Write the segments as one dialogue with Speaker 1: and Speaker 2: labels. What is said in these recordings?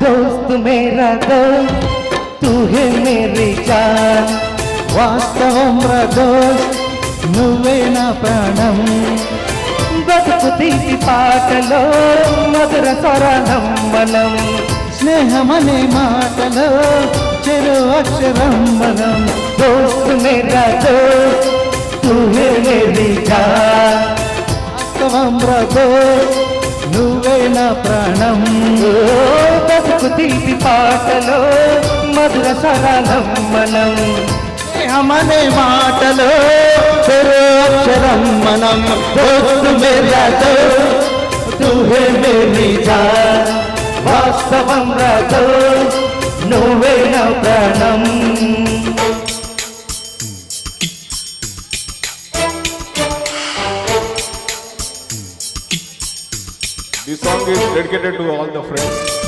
Speaker 1: दोस्त मेरा दोस्त तू है मेरी जान वास्तवम रा दोस्त నువ్వే నా ప్రాణం బతుకు తీపి పాటలో మధుర స్వరాలం మనం స్నేహమనే మాటలో చెరు అక్షరం మనం దోస్త్ మేరా దోస్త్ తూ హే మేరీ జాన్ వాస్తవం రా దోస్త్ నువ్వే నా ప్రాణం బతుకు తీపి పాటలో మధుర స్వరాలం మనం స్నేహమనే మాటలో చెరు అక్షరం మనం దోస్త్ మేరా దోస్త్ తూ హే మేరీ జాన్ వాస్తవం రా దోస్త్ నువ్వే నా ప్రాణం.
Speaker 2: This song is dedicated to all the friends.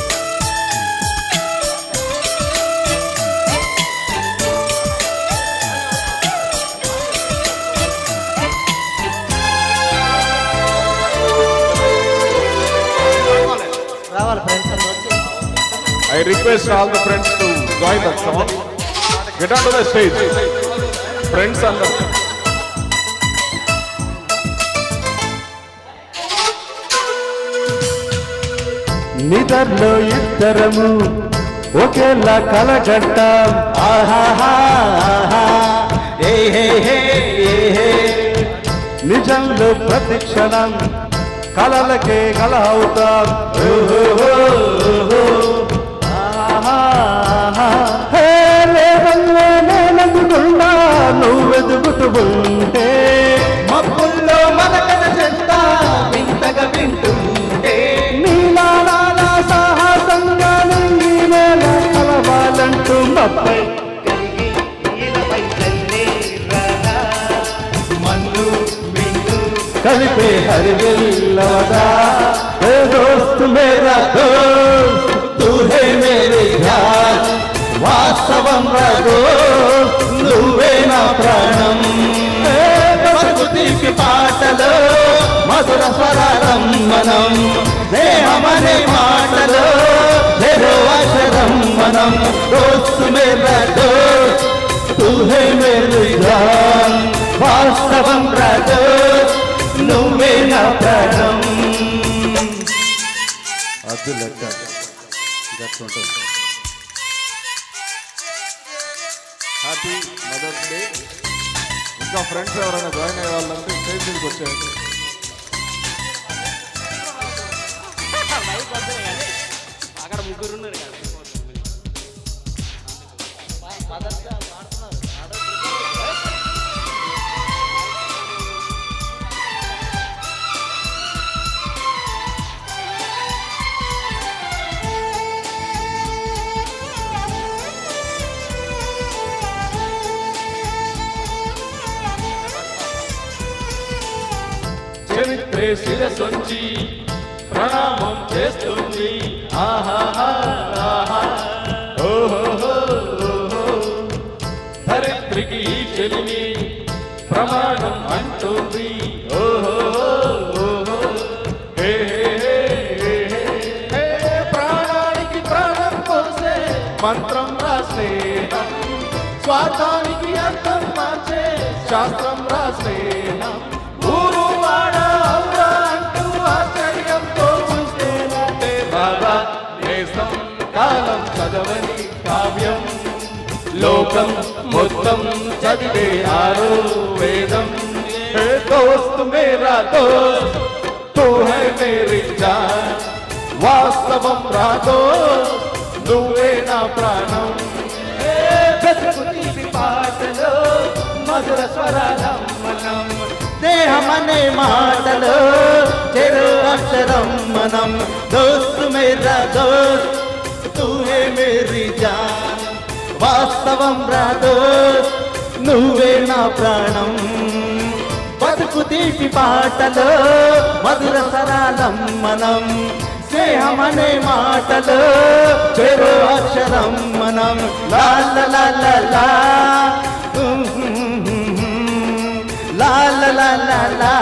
Speaker 2: I request all the friends to join that song. Get onto the stage. Friends and the
Speaker 1: నిదర్లో ఇద్దరము ఒకేలా కలగంటాం ఆహాహా ఏ హే హే హే నిజంలో ప్రతి క్షణం కలలకే కల అవుతాం నేనెదుగుండా నువ్వెదుగుతూ ఉంటే మబ్బుల్లో మనకన చెంత వింతగా వింటుంటే సాహసంగా నింగి నేల కలవాలంటూ మబ్బై కలిగి నీలపై చల్లేరా మన్ను మిన్ను కలిపే హరివిల్లవదా ఏ దోస్త్ మేరా దోస్త్ తూ హే మేరీ జాన్ వాస్తవం రా దోస్త్ నువ్వే నా ప్రాణం బతుకు తీపి పాటలో మధుర స్వరాలం మనం స్నేహమనే మాటలో చెరు అక్షరం మనం దోస్త్ మేరా దోస్త్ తూ హే మేరీ జాన్ వాస్తవం రా దోస్త్ నువ్వే నా ప్రాణం. అది లెక్క
Speaker 2: హ్యాపీ మదర్స్ డే. ఇంకా ఫ్రెండ్స్ ఎవరైనా జాయిన్ అయ్యే వాళ్ళంటే స్టేజ్ మీదకి వచ్చేయండి.
Speaker 3: అక్కడ ముగ్గురు ఉన్నారు కదా.
Speaker 4: చరిత్రే శిరసొంచి ప్రణామం చేస్తుంది ఆహాహా ఓహో ధరిత్రికి ఈ చెలిమి ప్రమాణం అంటుంది ఓహో ప్రాణానికి ప్రాణం పోసే మంత్రం రా స్నేహం స్వార్థానికి అర్థం మార్చే శాస్త్రం రా స్నేహం ఊరు వాడ అంటూ ఆశ్చర్యంతో చూస్తేనంటే బాబా నేసం కాలం చదవని కావ్యం లోకం మొత్తం చదివే ఆరో వేదం హే దోస్త్ మేరా దోస్త్ తూ హై మేరీ జాన్ వాస్తవం రా దోస్త్ నువ్వే నా ప్రాణం
Speaker 1: బతుకు తీపి పాటలో మధుర స్వరాలం మనం స్నేహమనే మాటలో చెరు అక్షరం మనం దోస్త్ మేరా దోస్త్ తూ హే మేరీ జాన్ వాస్తవం రా దోస్త్ నువ్వే నా ప్రాణం బతుకు తీపి పాటలో మధుర సరాలం మనం స్నేహమనే మాటలో చెరు అక్షరం మనం లా లా లా లా లా లా లా లా లా లా